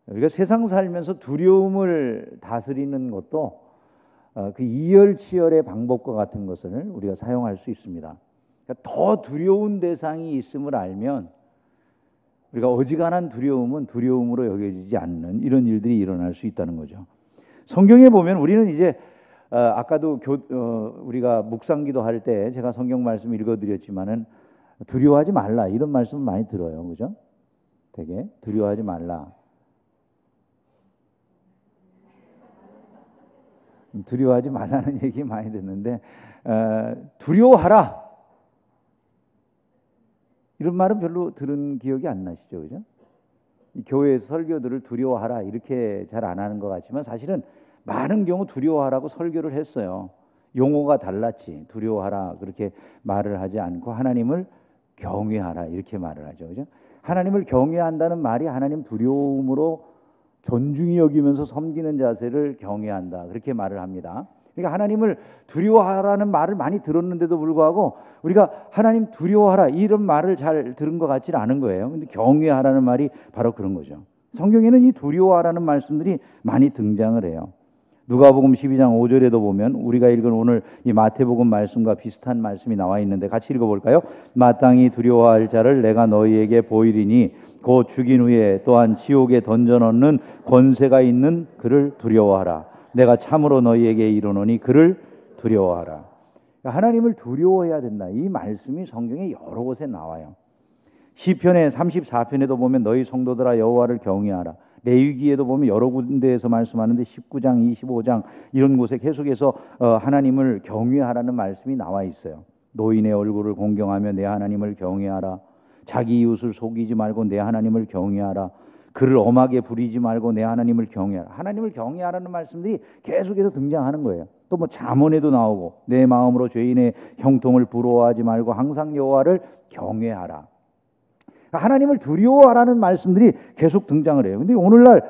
우리가 세상 살면서 두려움을 다스리는 것도 그 이열치열의 방법과 같은 것을 우리가 사용할 수 있습니다. 그러니까 더 두려운 대상이 있음을 알면 우리가 어지간한 두려움은 두려움으로 여겨지지 않는 이런 일들이 일어날 수 있다는 거죠. 성경에 보면 우리는 이제 아까도 우리가 묵상기도 할 때 제가 성경 말씀 읽어드렸지만은 두려워하지 말라 이런 말씀을 많이 들어요, 그죠? 되게 두려워하지 말라. 두려워하지 말라는 얘기 많이 듣는데 두려워하라 이런 말은 별로 들은 기억이 안 나시죠, 그죠? 이 교회에서 설교들을 두려워하라 이렇게 잘 안 하는 것 같지만 사실은 많은 경우 두려워하라고 설교를 했어요. 용어가 달랐지 두려워하라 그렇게 말을 하지 않고 하나님을 경외하라 이렇게 말을 하죠, 그죠? 하나님을 경외한다는 말이 하나님 두려움으로 존중히 여기면서 섬기는 자세를 경외한다 그렇게 말을 합니다. 그러니까 하나님을 두려워하라는 말을 많이 들었는데도 불구하고 우리가 하나님 두려워하라 이런 말을 잘 들은 것 같지는 않은 거예요. 근데 경외하라는 말이 바로 그런 거죠. 성경에는 이 두려워하라는 말씀들이 많이 등장을 해요. 누가복음 12장 5절에도 보면 우리가 읽은 오늘 이 마태복음 말씀과 비슷한 말씀이 나와 있는데 같이 읽어볼까요? 마땅히 두려워할 자를 내가 너희에게 보이리니 곧 죽인 후에 또한 지옥에 던져넣는 권세가 있는 그를 두려워하라. 내가 참으로 너희에게 이르노니 그를 두려워하라. 하나님을 두려워해야 된다. 이 말씀이 성경에 여러 곳에 나와요. 시편의 34편에도 보면 너희 성도들아 여호와를 경외하라. 레위기에도 보면 여러 군데에서 말씀하는데 19장, 25장 이런 곳에 계속해서 하나님을 경외하라는 말씀이 나와 있어요. 노인의 얼굴을 공경하며 내 하나님을 경외하라. 자기 이웃을 속이지 말고 내 하나님을 경외하라. 그를 엄하게 부리지 말고 내 하나님을 경외하라. 하나님을 경외하라는 말씀들이 계속해서 등장하는 거예요. 또 뭐 잠언에도 나오고 내 마음으로 죄인의 형통을 부러워하지 말고 항상 여호와를 경외하라. 하나님을 두려워하라는 말씀들이 계속 등장을 해요. 근데 오늘날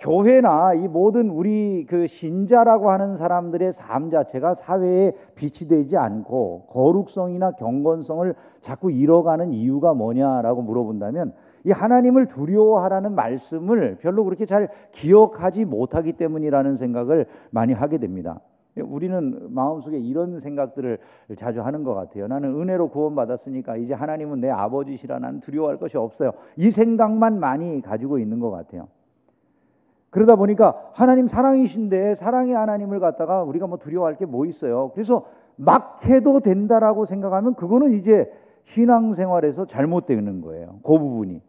교회나 이 모든 우리 그 신자라고 하는 사람들의 삶 자체가 사회에 빛이 되지 않고 거룩성이나 경건성을 자꾸 잃어가는 이유가 뭐냐라고 물어본다면 이 하나님을 두려워하라는 말씀을 별로 그렇게 잘 기억하지 못하기 때문이라는 생각을 많이 하게 됩니다. 우리는 마음속에 이런 생각들을 자주 하는 것 같아요. 나는 은혜로 구원받았으니까 이제 하나님은 내 아버지시라 나는 두려워할 것이 없어요. 이 생각만 많이 가지고 있는 것 같아요. 그러다 보니까 하나님 사랑이신데 사랑의 하나님을 갖다가 우리가 뭐 두려워할 게 뭐 있어요. 그래서 막 해도 된다라고 생각하면 그거는 이제 신앙생활에서 잘못되는 거예요. 그 부분이.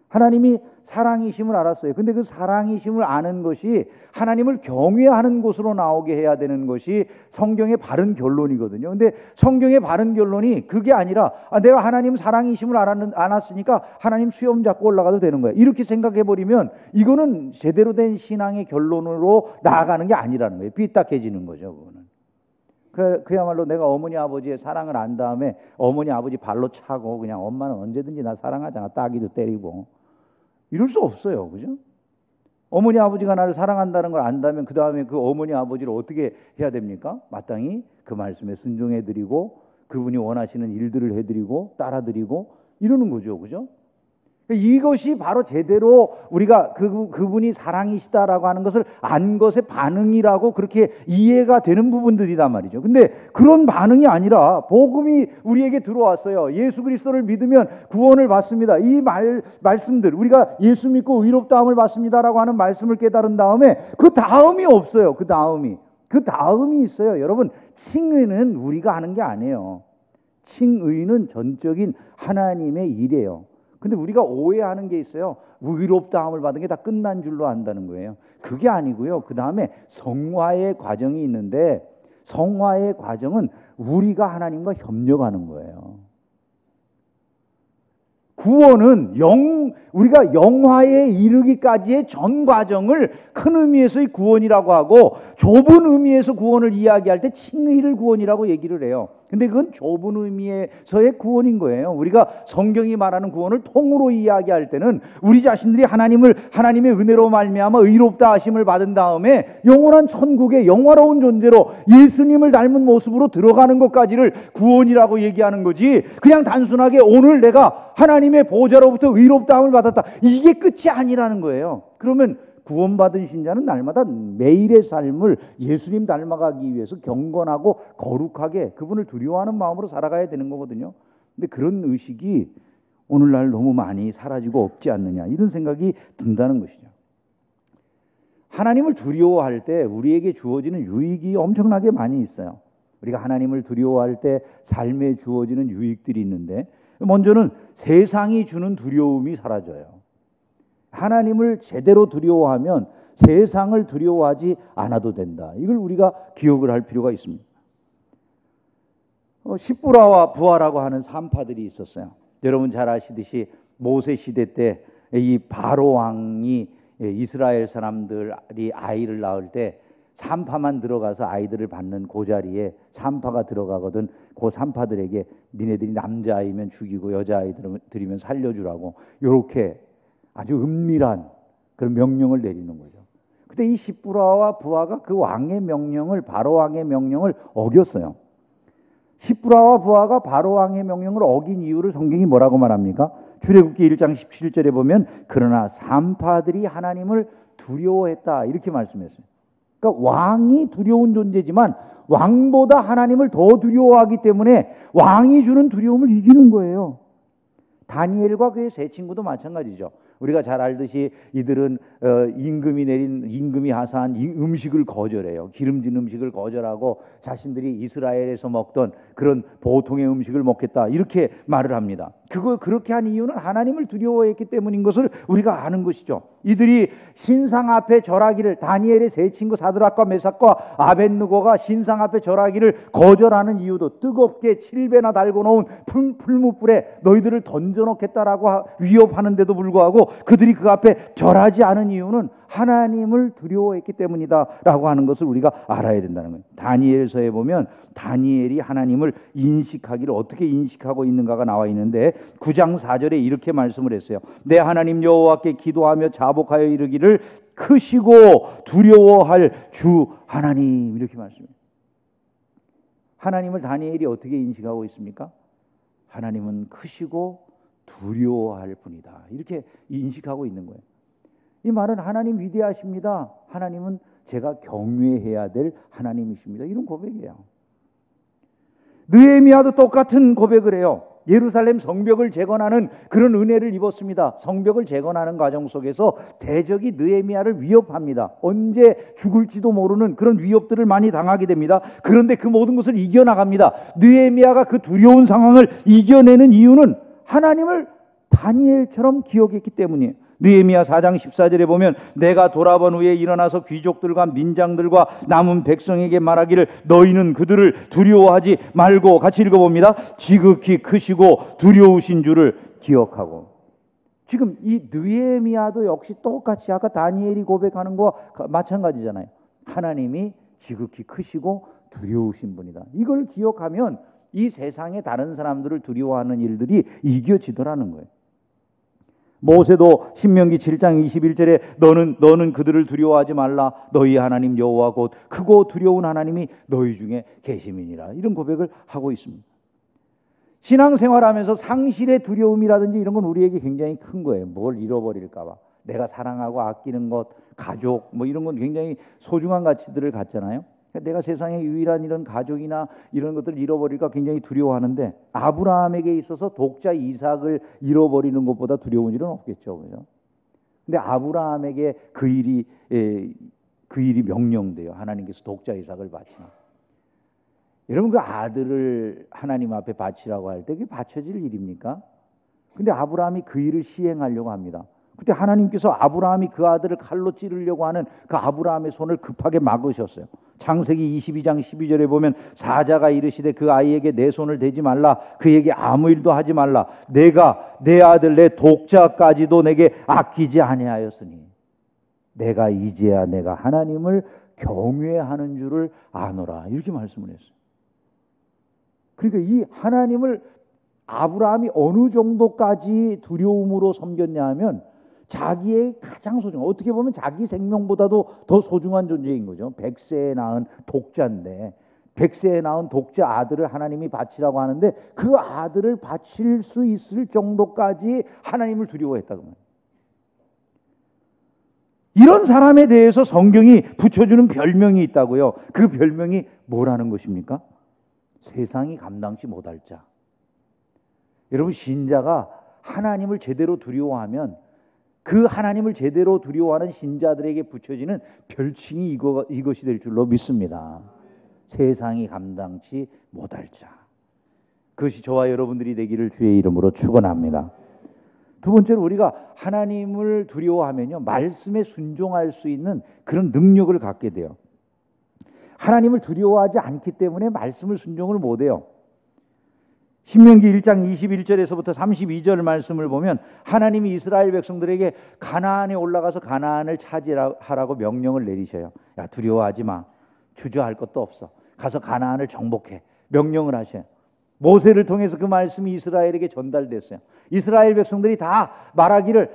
하나님이 사랑이심을 알았어요. 근데 그 사랑이심을 아는 것이 하나님을 경외하는 곳으로 나오게 해야 되는 것이 성경의 바른 결론이거든요. 근데 성경의 바른 결론이 그게 아니라 내가 하나님 사랑이심을 알았으니까 하나님 수염 잡고 올라가도 되는 거야. 이렇게 생각해버리면 이거는 제대로 된 신앙의 결론으로 나아가는 게 아니라는 거예요. 삐딱해지는 거죠. 그거는. 그야말로 내가 어머니 아버지의 사랑을 안 다음에 어머니 아버지 발로 차고 그냥 엄마는 언제든지 나 사랑하잖아. 따기도 때리고. 이럴 수 없어요. 그죠? 어머니 아버지가 나를 사랑한다는 걸 안다면 그 다음에 그 어머니 아버지를 어떻게 해야 됩니까? 마땅히 그 말씀에 순종해드리고 그분이 원하시는 일들을 해드리고 따라드리고 이러는 거죠. 그죠? 이것이 바로 제대로 우리가 그분이 사랑이시다라고 하는 것을 안 것의 반응이라고 그렇게 이해가 되는 부분들이란 말이죠. 근데 그런 반응이 아니라 복음이 우리에게 들어왔어요. 예수 그리스도를 믿으면 구원을 받습니다. 이 말씀들 우리가 예수 믿고 의롭다함을 받습니다라고 하는 말씀을 깨달은 다음에 그 다음이 없어요. 그 다음이 있어요. 여러분, 칭의는 우리가 하는 게 아니에요. 칭의는 전적인 하나님의 일이에요. 근데 우리가 오해하는 게 있어요. 의롭다함을 받은 게 다 끝난 줄로 안다는 거예요. 그게 아니고요. 그 다음에 성화의 과정이 있는데 성화의 과정은 우리가 하나님과 협력하는 거예요. 구원은 우리가 영화에 이르기까지의 전 과정을 큰 의미에서의 구원이라고 하고, 좁은 의미에서 구원을 이야기할 때 칭의를 구원이라고 얘기를 해요. 근데 그건 좁은 의미에서의 구원인 거예요. 우리가 성경이 말하는 구원을 통으로 이야기할 때는 우리 자신들이 하나님의 은혜로 말미암아 의롭다 하심을 받은 다음에 영원한 천국의 영화로운 존재로 예수님을 닮은 모습으로 들어가는 것까지를 구원이라고 얘기하는 거지, 그냥 단순하게 오늘 내가 하나님의 보좌로부터 의롭다함을 받았다, 이게 끝이 아니라는 거예요. 그러면 구원받은 신자는 날마다 매일의 삶을 예수님 닮아가기 위해서 경건하고 거룩하게 그분을 두려워하는 마음으로 살아가야 되는 거거든요. 근데 그런 의식이 오늘날 너무 많이 사라지고 없지 않느냐, 이런 생각이 든다는 것이죠. 하나님을 두려워할 때 우리에게 주어지는 유익이 엄청나게 많이 있어요. 우리가 하나님을 두려워할 때 삶에 주어지는 유익들이 있는데, 먼저는 세상이 주는 두려움이 사라져요. 하나님을 제대로 두려워하면 세상을 두려워하지 않아도 된다. 이걸 우리가 기억을 할 필요가 있습니다. 십부라와 부하라고 하는 산파들이 있었어요. 여러분 잘 아시듯이 모세 시대 때 이 바로 왕이 이스라엘 사람들이 아이를 낳을 때 산파만 들어가서 아이들을 받는 그 자리에 산파가 들어가거든, 그 산파들에게 니네들이 남자아이면 죽이고 여자아이들이면 살려주라고, 이렇게 아주 은밀한 그런 명령을 내리는 거죠. 근데 이 십부라와 부하가 그 왕의 명령을, 바로 왕의 명령을 어겼어요. 십부라와 부하가 바로 왕의 명령을 어긴 이유를 성경이 뭐라고 말합니까? 출애굽기 1장 17절에 보면 그러나 산파들이 하나님을 두려워했다, 이렇게 말씀했어요. 그러니까 왕이 두려운 존재지만 왕보다 하나님을 더 두려워하기 때문에 왕이 주는 두려움을 이기는 거예요. 다니엘과 그의 세 친구도 마찬가지죠. 우리가 잘 알듯이 이들은 임금이 하사한 음식을 거절해요. 기름진 음식을 거절하고 자신들이 이스라엘에서 먹던 그런 보통의 음식을 먹겠다, 이렇게 말을 합니다. 그렇게 한 이유는 하나님을 두려워했기 때문인 것을 우리가 아는 것이죠. 이들이 신상 앞에 절하기를, 다니엘의 세 친구 사드락과 메삭과 아벳느고가 신상 앞에 절하기를 거절하는 이유도, 뜨겁게 7배나 달고 놓은 풀무불에 너희들을 던져놓겠다라고 위협하는데도 불구하고 그들이 그 앞에 절하지 않은 이유는 하나님을 두려워했기 때문이다라고 하는 것을 우리가 알아야 된다는 거예요. 다니엘서에 보면 다니엘이 하나님을 인식하기를 어떻게 인식하고 있는가가 나와 있는데, 9장 4절에 이렇게 말씀을 했어요. 내 하나님 여호와께 기도하며 자복하여 이르기를 크시고 두려워할 주 하나님, 이렇게 말씀해요. 하나님을 다니엘이 어떻게 인식하고 있습니까? 하나님은 크시고 두려워할 분이다, 이렇게 인식하고 있는 거예요. 이 말은 하나님 위대하십니다, 하나님은 제가 경외해야 될 하나님이십니다, 이런 고백이에요. 느헤미야도 똑같은 고백을 해요. 예루살렘 성벽을 재건하는 그런 은혜를 입었습니다. 성벽을 재건하는 과정 속에서 대적이 느헤미야를 위협합니다. 언제 죽을지도 모르는 그런 위협들을 많이 당하게 됩니다. 그런데 그 모든 것을 이겨나갑니다. 느헤미야가 그 두려운 상황을 이겨내는 이유는 하나님을 다니엘처럼 기억했기 때문이에요. 느헤미야 4장 14절에 보면 내가 돌아본 후에 일어나서 귀족들과 민장들과 남은 백성에게 말하기를 너희는 그들을 두려워하지 말고, 같이 읽어봅니다. 지극히 크시고 두려우신 줄을 기억하고. 지금 이 느헤미야도 역시 똑같이 아까 다니엘이 고백하는 것과 마찬가지잖아요. 하나님이 지극히 크시고 두려우신 분이다, 이걸 기억하면 이 세상의 다른 사람들을 두려워하는 일들이 이겨지더라는 거예요. 모세도 신명기 7장 21절에 너는 그들을 두려워하지 말라, 너희 하나님 여호와 곧 크고 두려운 하나님이 너희 중에 계심이니라, 이런 고백을 하고 있습니다. 신앙생활하면서 상실의 두려움이라든지 이런 건 우리에게 굉장히 큰 거예요. 뭘 잃어버릴까 봐. 내가 사랑하고 아끼는 것, 가족, 뭐 이런 건 굉장히 소중한 가치들을 갖잖아요. 내가 세상에 유일한 이런 가족이나 이런 것들을 잃어버릴까 굉장히 두려워하는데, 아브라함에게 있어서 독자 이삭을 잃어버리는 것보다 두려운 일은 없겠죠, 그죠? 근데 아브라함에게 그 일이 명령돼요. 하나님께서 독자 이삭을 바치라. 여러분, 그 아들을 하나님 앞에 바치라고 할 때 그게 바쳐질 일입니까? 근데 아브라함이 그 일을 시행하려고 합니다. 그때 하나님께서 아브라함이 그 아들을 칼로 찌르려고 하는 그 아브라함의 손을 급하게 막으셨어요. 창세기 22장 12절에 보면 사자가 이르시되 그 아이에게 내 손을 대지 말라, 그에게 아무 일도 하지 말라, 내가 내 아들 내 독자까지도 내게 아끼지 아니하였으니 내가 이제야 내가 하나님을 경외하는 줄을 아노라, 이렇게 말씀을 했어요. 그러니까 이 하나님을 아브라함이 어느 정도까지 두려움으로 섬겼냐 하면 자기의 가장 소중한, 어떻게 보면 자기 생명보다도 더 소중한 존재인 거죠. 100세에 낳은 독자인데 100세에 낳은 독자 아들을 하나님이 바치라고 하는데 그 아들을 바칠 수 있을 정도까지 하나님을 두려워했다고 말이에요. 이런 사람에 대해서 성경이 붙여주는 별명이 있다고요. 그 별명이 뭐라는 것입니까? 세상이 감당치 못할 자. 여러분, 신자가 하나님을 제대로 두려워하면 그 하나님을 제대로 두려워하는 신자들에게 붙여지는 별칭이 이것이 될 줄로 믿습니다. 세상이 감당치 못할 자. 그것이 저와 여러분들이 되기를 주의 이름으로 축원합니다. 두 번째로 우리가 하나님을 두려워하면요, 말씀에 순종할 수 있는 그런 능력을 갖게 돼요. 하나님을 두려워하지 않기 때문에 말씀을 순종을 못해요. 신명기 1장 21절에서부터 32절 말씀을 보면 하나님이 이스라엘 백성들에게 가나안에 올라가서 가나안을 차지하라고 명령을 내리셔요. 야, 두려워하지 마. 주저할 것도 없어. 가서 가나안을 정복해. 명령을 하셔요. 모세를 통해서 그 말씀이 이스라엘에게 전달됐어요. 이스라엘 백성들이 다 말하기를,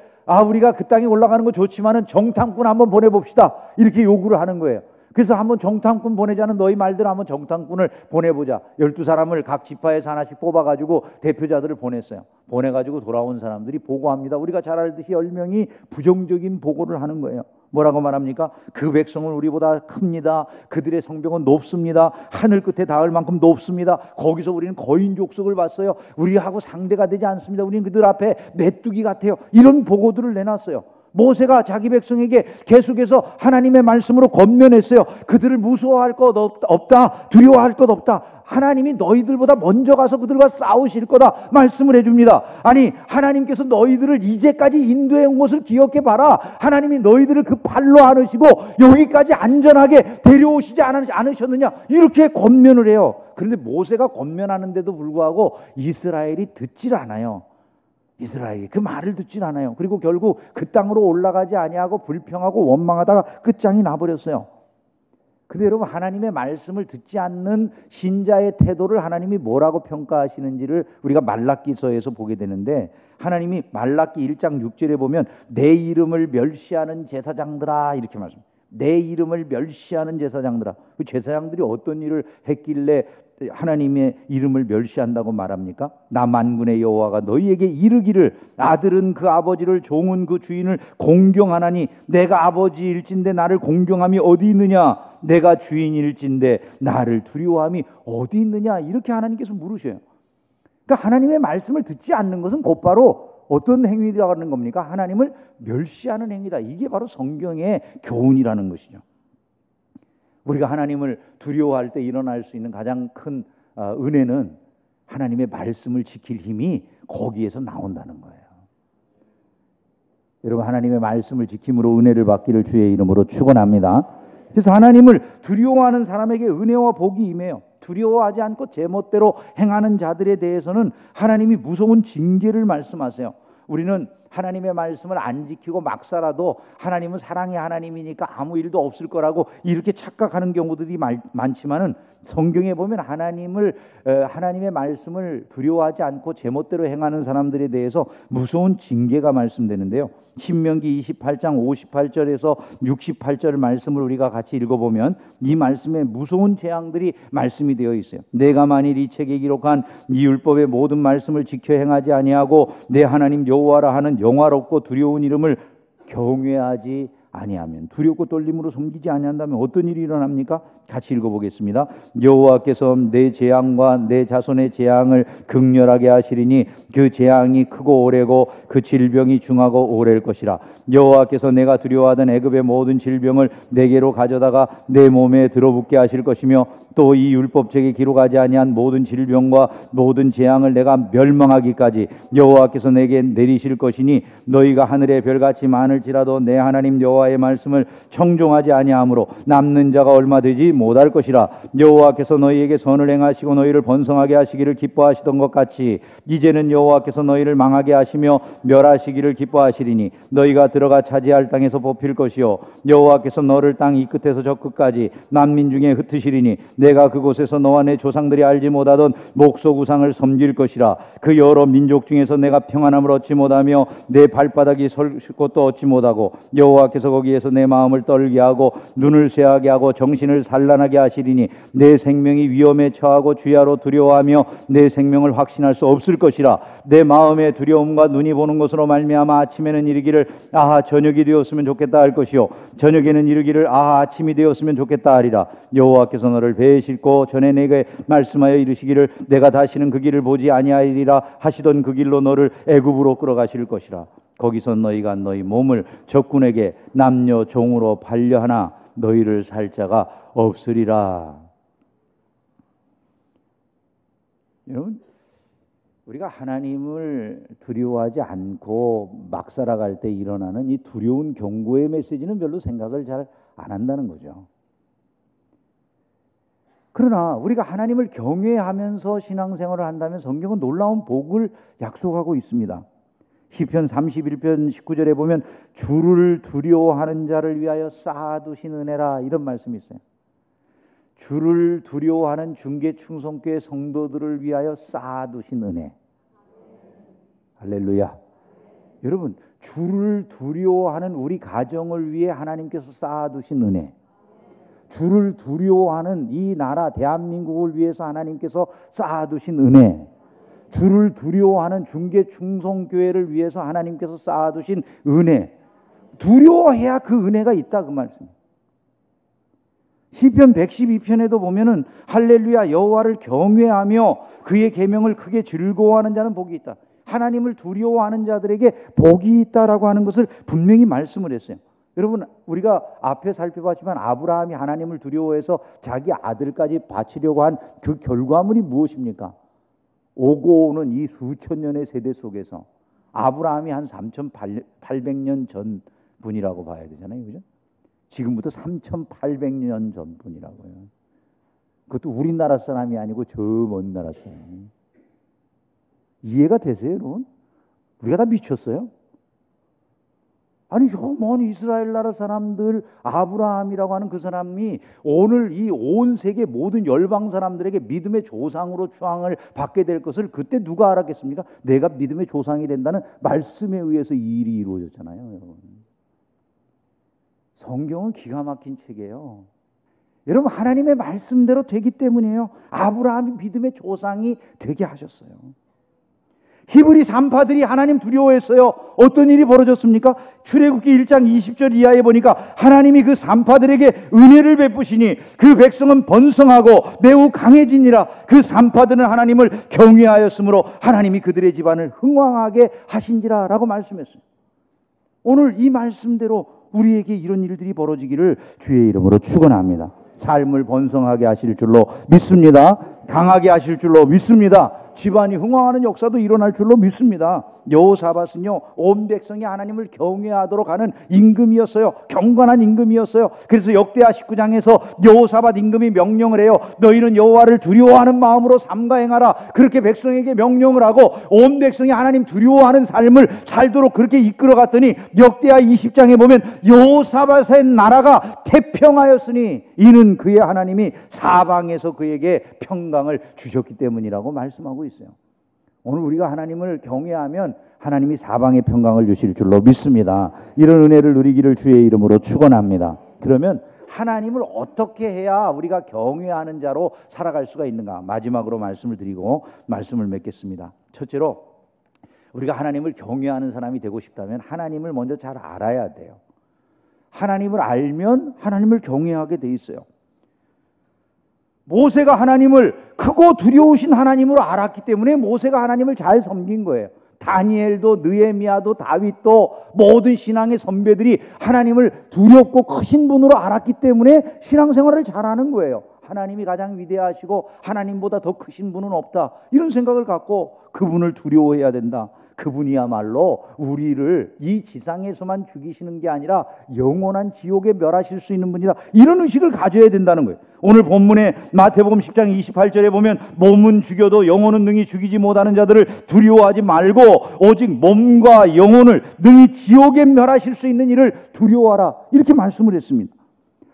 우리가 그 땅에 올라가는 거 좋지만은 정탐꾼 한번 보내봅시다, 이렇게 요구를 하는 거예요. 그래서 한번 정탐꾼 보내자는, 너희 말대로 한번 정탐꾼을 보내보자. 12사람을 각 지파에서 하나씩 뽑아가지고 대표자들을 보냈어요. 보내가지고 돌아온 사람들이 보고합니다. 우리가 잘 알듯이 10명이 부정적인 보고를 하는 거예요. 뭐라고 말합니까? 그 백성은 우리보다 큽니다. 그들의 성벽은 높습니다. 하늘 끝에 닿을 만큼 높습니다. 거기서 우리는 거인 족속을 봤어요. 우리하고 상대가 되지 않습니다. 우리는 그들 앞에 메뚜기 같아요. 이런 보고들을 내놨어요. 모세가 자기 백성에게 계속해서 하나님의 말씀으로 권면했어요. 그들을 무서워할 것 없다, 두려워할 것 없다. 하나님이 너희들보다 먼저 가서 그들과 싸우실 거다 말씀을 해줍니다. 아니, 하나님께서 너희들을 이제까지 인도해 온 것을 기억해 봐라. 하나님이 너희들을 그 팔로 안으시고 여기까지 안전하게 데려오시지 않으셨느냐, 이렇게 권면을 해요. 그런데 모세가 권면하는데도 불구하고 이스라엘이 듣질 않아요. 이스라엘이 그 말을 듣질 않아요. 그리고 결국 그 땅으로 올라가지 아니하고 불평하고 원망하다가 끝장이 나버렸어요. 근데 여러분, 하나님의 말씀을 듣지 않는 신자의 태도를 하나님이 뭐라고 평가하시는지를 우리가 말라기서에서 보게 되는데, 하나님이 말라기 1장 6절에 보면 내 이름을 멸시하는 제사장들아, 이렇게 말씀합니다. 내 이름을 멸시하는 제사장들아. 그 제사장들이 어떤 일을 했길래 하나님의 이름을 멸시한다고 말합니까? 나 만군의 여호와가 너희에게 이르기를, 아들은 그 아버지를, 종은 그 주인을 공경하나니 내가 아버지일진데 나를 공경함이 어디 있느냐? 내가 주인일진데 나를 두려워함이 어디 있느냐? 이렇게 하나님께서 물으셔요. 그러니까 하나님의 말씀을 듣지 않는 것은 곧바로 어떤 행위라고 하는 겁니까? 하나님을 멸시하는 행위다. 이게 바로 성경의 교훈이라는 것이죠. 우리가 하나님을 두려워할 때 일어날 수 있는 가장 큰 은혜는 하나님의 말씀을 지킬 힘이 거기에서 나온다는 거예요. 여러분, 하나님의 말씀을 지킴으로 은혜를 받기를 주의 이름으로 축원합니다. 그래서 하나님을 두려워하는 사람에게 은혜와 복이 임해요. 두려워하지 않고 제멋대로 행하는 자들에 대해서는 하나님이 무서운 징계를 말씀하세요. 우리는 하나님의 말씀을 안 지키고 막 살아도 하나님은 사랑의 하나님이니까 아무 일도 없을 거라고 이렇게 착각하는 경우들이 많지만은, 성경에 보면 하나님의 말씀을 두려워하지 않고 제멋대로 행하는 사람들에 대해서 무서운 징계가 말씀되는데요. 신명기 28장 58절에서 68절 말씀을 우리가 같이 읽어보면 이 말씀에 무서운 재앙들이 말씀이 되어 있어요. 내가 만일 이 책에 기록한 이 율법의 모든 말씀을 지켜 행하지 아니하고 내 하나님 여호와라 하는 영화롭고 두려운 이름을 경외하지 아니하면, 두렵고 떨림으로 섬기지 아니한다면 어떤 일이 일어납니까? 같이 읽어보겠습니다. 여호와께서 내 재앙과 내 자손의 재앙을 극렬하게 하시리니 그 재앙이 크고 오래고 그 질병이 중하고 오래일 것이라. 여호와께서 내가 두려워하던 애굽의 모든 질병을 내게로 가져다가 내 몸에 들어붙게 하실 것이며, 또 이 율법책에 기록하지 아니한 모든 질병과 모든 재앙을 내가 멸망하기까지 여호와께서 내게 내리실 것이니, 너희가 하늘의 별같이 많을지라도 내 하나님 여호와 여호와의 말씀을 청종하지 아니하므로 남는 자가 얼마 되지 못할 것이라. 여호와께서 너희에게 선을 행하시고 너희를 번성하게 하시기를 기뻐하시던 것 같이 이제는 여호와께서 너희를 망하게 하시며 멸하시기를 기뻐하시리니 너희가 들어가 차지할 땅에서 뽑힐 것이요 여호와께서 너를 땅 이 끝에서 저 끝까지 만민 중에 흩으시리니 내가 그곳에서 너와 내 조상들이 알지 못하던 목석 우상을 섬길 것이라. 그 여러 민족 중에서 내가 평안함을 얻지 못하며 내 발바닥이 설 곳도 얻지 못하고 여호와께서 거기에서 내 마음을 떨게 하고 눈을 쇠하게 하고 정신을 산란하게 하시리니 내 생명이 위험에 처하고 주야로 두려워하며 내 생명을 확신할 수 없을 것이라. 내 마음의 두려움과 눈이 보는 것으로 말미암아 아침에는 이르기를 아하 저녁이 되었으면 좋겠다 할 것이요 저녁에는 이르기를 아하 아침이 되었으면 좋겠다 하리라. 여호와께서 너를 배에 싣고 전에 내게 말씀하여 이르시기를 내가 다시는 그 길을 보지 아니하리라 하시던 그 길로 너를 애굽으로 끌어가실 것이라. 거기서 너희가 너희 몸을 적군에게 남녀 종으로 팔려하나 너희를 살 자가 없으리라. 여러분, 우리가 하나님을 두려워하지 않고 막 살아갈 때 일어나는 이 두려운 경고의 메시지는 별로 생각을 잘 안 한다는 거죠. 그러나 우리가 하나님을 경외하면서 신앙생활을 한다면 성경은 놀라운 복을 약속하고 있습니다. 시편 31편 19절에 보면 주를 두려워하는 자를 위하여 쌓아두신 은혜라 이런 말씀이 있어요. 주를 두려워하는 중계충성교회 성도들을 위하여 쌓아두신 은혜. 할렐루야. 여러분, 주를 두려워하는 우리 가정을 위해 하나님께서 쌓아두신 은혜, 주를 두려워하는 이 나라 대한민국을 위해서 하나님께서 쌓아두신 은혜, 주를 두려워하는 중계충성교회를 위해서 하나님께서 쌓아두신 은혜, 두려워해야 그 은혜가 있다 그 말씀. 시편 112편에도 보면은 할렐루야 여호와를 경외하며 그의 계명을 크게 즐거워하는 자는 복이 있다. 하나님을 두려워하는 자들에게 복이 있다라고 하는 것을 분명히 말씀을 했어요. 여러분, 우리가 앞에 살펴봤지만 아브라함이 하나님을 두려워해서 자기 아들까지 바치려고 한 그 결과물이 무엇입니까? 오고 오는 이 수천 년의 세대 속에서 아브라함이 한 3,800년 전 분이라고 봐야 되잖아요. 그죠? 지금부터 3,800년 전 분이라고요. 그것도 우리나라 사람이 아니고 저 먼 나라 사람. 이해가 되세요, 여러분? 우리가 다 미쳤어요? 아니, 저 먼 이스라엘 나라 사람들, 아브라함이라고 하는 그 사람이 오늘 이 온 세계 모든 열방 사람들에게 믿음의 조상으로 추앙을 받게 될 것을 그때 누가 알았겠습니까? 내가 믿음의 조상이 된다는 말씀에 의해서 이 일이 이루어졌잖아요, 여러분. 성경은 기가 막힌 책이에요. 여러분, 하나님의 말씀대로 되기 때문이에요. 아브라함이 믿음의 조상이 되게 하셨어요. 히브리 산파들이 하나님 두려워했어요. 어떤 일이 벌어졌습니까? 출애굽기 1장 20절 이하에 보니까 하나님이 그 산파들에게 은혜를 베푸시니 그 백성은 번성하고 매우 강해지니라. 그 산파들은 하나님을 경외하였으므로 하나님이 그들의 집안을 흥왕하게 하신지라 라고 말씀했어요. 오늘 이 말씀대로 우리에게 이런 일들이 벌어지기를 주의 이름으로 축원합니다. 삶을 번성하게 하실 줄로 믿습니다. 강하게 하실 줄로 믿습니다. 집안이 흥왕하는 역사도 일어날 줄로 믿습니다. 여호사밧은요, 온 백성이 하나님을 경외하도록 하는 임금이었어요. 경건한 임금이었어요. 그래서 역대하 19장에서 여호사밧 임금이 명령을 해요. 너희는 여호와를 두려워하는 마음으로 삼가 행하라. 그렇게 백성에게 명령을 하고 온 백성이 하나님 두려워하는 삶을 살도록 그렇게 이끌어갔더니 역대하 20장에 보면 여호사밧의 나라가 태평하였으니 이는 그의 하나님이 사방에서 그에게 평강을 주셨기 때문이라고 말씀하고 있어요. 오늘 우리가 하나님을 경외하면 하나님이 사방에 평강을 주실 줄로 믿습니다. 이런 은혜를 누리기를 주의 이름으로 축원합니다. 그러면 하나님을 어떻게 해야 우리가 경외하는 자로 살아갈 수가 있는가? 마지막으로 말씀을 드리고 말씀을 맺겠습니다. 첫째로 우리가 하나님을 경외하는 사람이 되고 싶다면 하나님을 먼저 잘 알아야 돼요. 하나님을 알면 하나님을 경외하게 돼 있어요. 모세가 하나님을 크고 두려우신 하나님으로 알았기 때문에 모세가 하나님을 잘 섬긴 거예요. 다니엘도 느헤미야도 다윗도 모든 신앙의 선배들이 하나님을 두렵고 크신 분으로 알았기 때문에 신앙생활을 잘하는 거예요. 하나님이 가장 위대하시고 하나님보다 더 크신 분은 없다. 이런 생각을 갖고 그분을 두려워해야 된다. 그분이야말로 우리를 이 지상에서만 죽이시는 게 아니라 영원한 지옥에 멸하실 수 있는 분이다. 이런 의식을 가져야 된다는 거예요. 오늘 본문에 마태복음 10장 28절에 보면 몸은 죽여도 영혼은 능히 죽이지 못하는 자들을 두려워하지 말고 오직 몸과 영혼을 능히 지옥에 멸하실 수 있는 이를 두려워하라. 이렇게 말씀을 했습니다.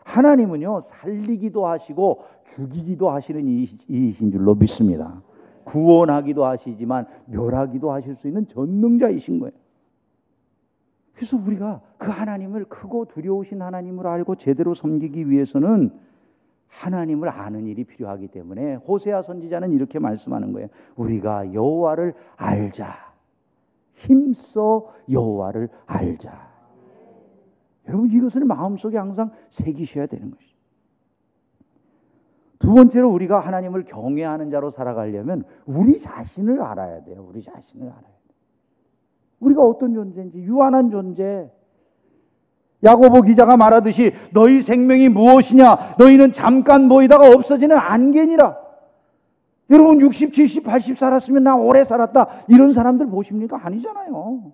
하나님은요, 살리기도 하시고 죽이기도 하시는 이이신 줄로 믿습니다. 구원하기도 하시지만 멸하기도 하실 수 있는 전능자이신 거예요. 그래서 우리가 그 하나님을, 크고 두려우신 하나님을 알고 제대로 섬기기 위해서는 하나님을 아는 일이 필요하기 때문에 호세아 선지자는 이렇게 말씀하는 거예요. 우리가 여호와를 알자. 힘써 여호와를 알자. 여러분, 이것을 마음속에 항상 새기셔야 되는 것이죠. 두 번째로 우리가 하나님을 경외하는 자로 살아가려면 우리 자신을 알아야 돼요. 우리 자신을 알아야 돼요. 우리가 어떤 존재인지, 유한한 존재. 야고보 기자가 말하듯이 너희 생명이 무엇이냐? 너희는 잠깐 보이다가 없어지는 안개니라. 여러분 60, 70, 80 살았으면 나 오래 살았다. 이런 사람들 보십니까? 아니잖아요.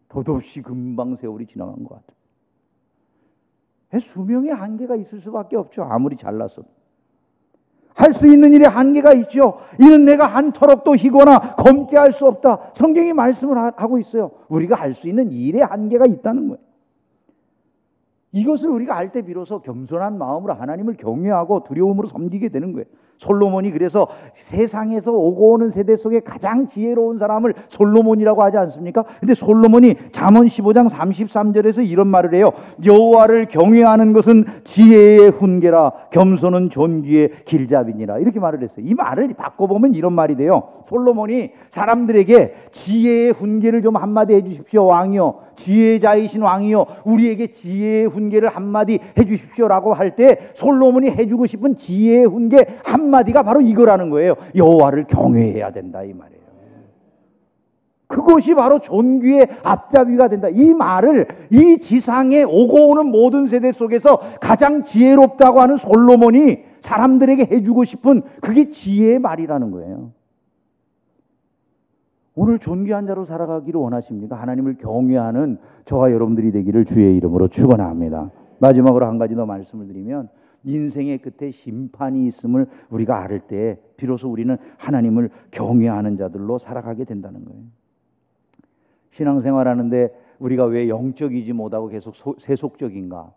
덧없이 금방 세월이 지나간 것 같아요. 수명의 한계가 있을 수밖에 없죠. 아무리 잘났어도. 할 수 있는 일에 한계가 있죠. 이는 내가 한터럭도 희거나 검게 할 수 없다. 성경이 말씀을 하고 있어요. 우리가 할 수 있는 일에 한계가 있다는 거예요. 이것을 우리가 알 때 비로소 겸손한 마음으로 하나님을 경외하고 두려움으로 섬기게 되는 거예요. 솔로몬이 그래서 세상에서 오고 오는 세대 속에 가장 지혜로운 사람을 솔로몬이라고 하지 않습니까? 근데 솔로몬이 잠언 15장 33절에서 이런 말을 해요. 여호와를 경외하는 것은 지혜의 훈계라 겸손은 존귀의 길잡이니라. 이렇게 말을 했어요. 이 말을 바꿔보면 이런 말이 돼요. 솔로몬이 사람들에게 지혜의 훈계를 좀 한마디 해주십시오. 왕이요, 지혜자이신 왕이요, 우리에게 지혜의 훈계를 한마디 해주십시오라고 할 때 솔로몬이 해주고 싶은 지혜의 훈계 한마디가 바로 이거라는 거예요. 여호와를 경외해야 된다, 이 말이에요. 그것이 바로 존귀의 앞잡이가 된다. 이 말을 이 지상에 오고 오는 모든 세대 속에서 가장 지혜롭다고 하는 솔로몬이 사람들에게 해주고 싶은 그게 지혜의 말이라는 거예요. 오늘 존귀한 자로 살아가기를 원하십니까? 하나님을 경외하는 저와 여러분들이 되기를 주의 이름으로 축원합니다. 마지막으로 한 가지 더 말씀을 드리면 인생의 끝에 심판이 있음을 우리가 알을 때 비로소 우리는 하나님을 경외하는 자들로 살아가게 된다는 거예요. 신앙생활하는데 우리가 왜 영적이지 못하고 계속 세속적인가?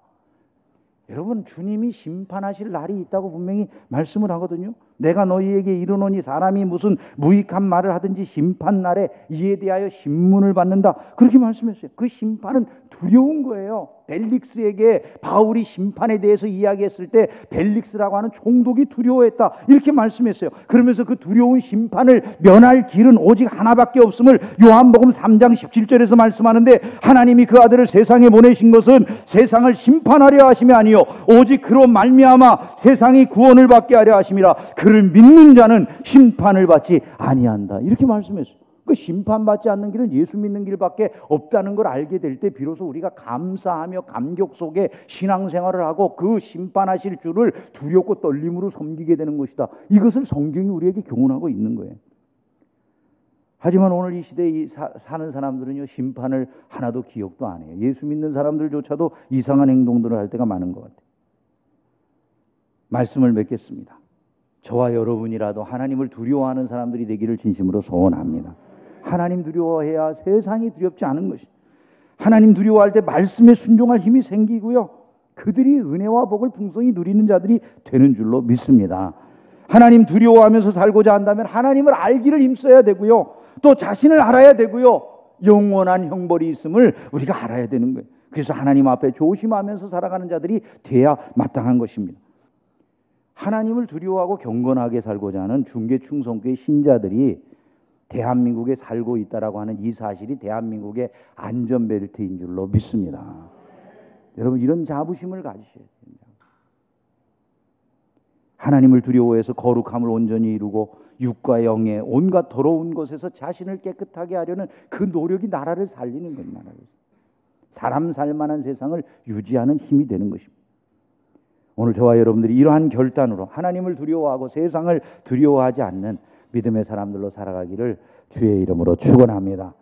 여러분, 주님이 심판하실 날이 있다고 분명히 말씀을 하거든요. 내가 너희에게 이르노니 사람이 무슨 무익한 말을 하든지 심판날에 이에 대하여 신문을 받는다. 그렇게 말씀했어요. 그 심판은 두려운 거예요. 벨릭스에게 바울이 심판에 대해서 이야기했을 때 벨릭스라고 하는 총독이 두려워했다. 이렇게 말씀했어요. 그러면서 그 두려운 심판을 면할 길은 오직 하나밖에 없음을 요한복음 3장 17절에서 말씀하는데, 하나님이 그 아들을 세상에 보내신 것은 세상을 심판하려 하심이 아니요 오직 그로 말미암아 세상이 구원을 받게 하려 하심이라. 그를 믿는 자는 심판을 받지 아니한다. 이렇게 말씀했어요. 그 심판받지 않는 길은 예수 믿는 길밖에 없다는 걸 알게 될 때 비로소 우리가 감사하며 감격 속에 신앙생활을 하고 그 심판하실 주를 두렵고 떨림으로 섬기게 되는 것이다. 이것을 성경이 우리에게 교훈하고 있는 거예요. 하지만 오늘 이 시대에 사는 사람들은요, 심판을 하나도 기억도 안 해요. 예수 믿는 사람들조차도 이상한 행동들을 할 때가 많은 것 같아요. 말씀을 맺겠습니다. 저와 여러분이라도 하나님을 두려워하는 사람들이 되기를 진심으로 소원합니다. 하나님 두려워해야 세상이 두렵지 않은 것이. 하나님 두려워할 때 말씀에 순종할 힘이 생기고요, 그들이 은혜와 복을 풍성히 누리는 자들이 되는 줄로 믿습니다. 하나님 두려워하면서 살고자 한다면 하나님을 알기를 힘써야 되고요, 또 자신을 알아야 되고요, 영원한 형벌이 있음을 우리가 알아야 되는 거예요. 그래서 하나님 앞에 조심하면서 살아가는 자들이 돼야 마땅한 것입니다. 하나님을 두려워하고 경건하게 살고자 하는 중개충성교의 신자들이 대한민국에 살고 있다라고 하는 이 사실이 대한민국의 안전벨트인 줄로 믿습니다. 여러분, 이런 자부심을 가지셔야 됩니다. 하나님을 두려워해서 거룩함을 온전히 이루고 육과 영의 온갖 더러운 것에서 자신을 깨끗하게 하려는 그 노력이 나라를 살리는 겁니다. 사람 살만한 세상을 유지하는 힘이 되는 것입니다. 오늘 저와 여러분들이 이러한 결단으로 하나님을 두려워하고 세상을 두려워하지 않는 믿음의 사람들로 살아가기를 주의 이름으로 축원합니다.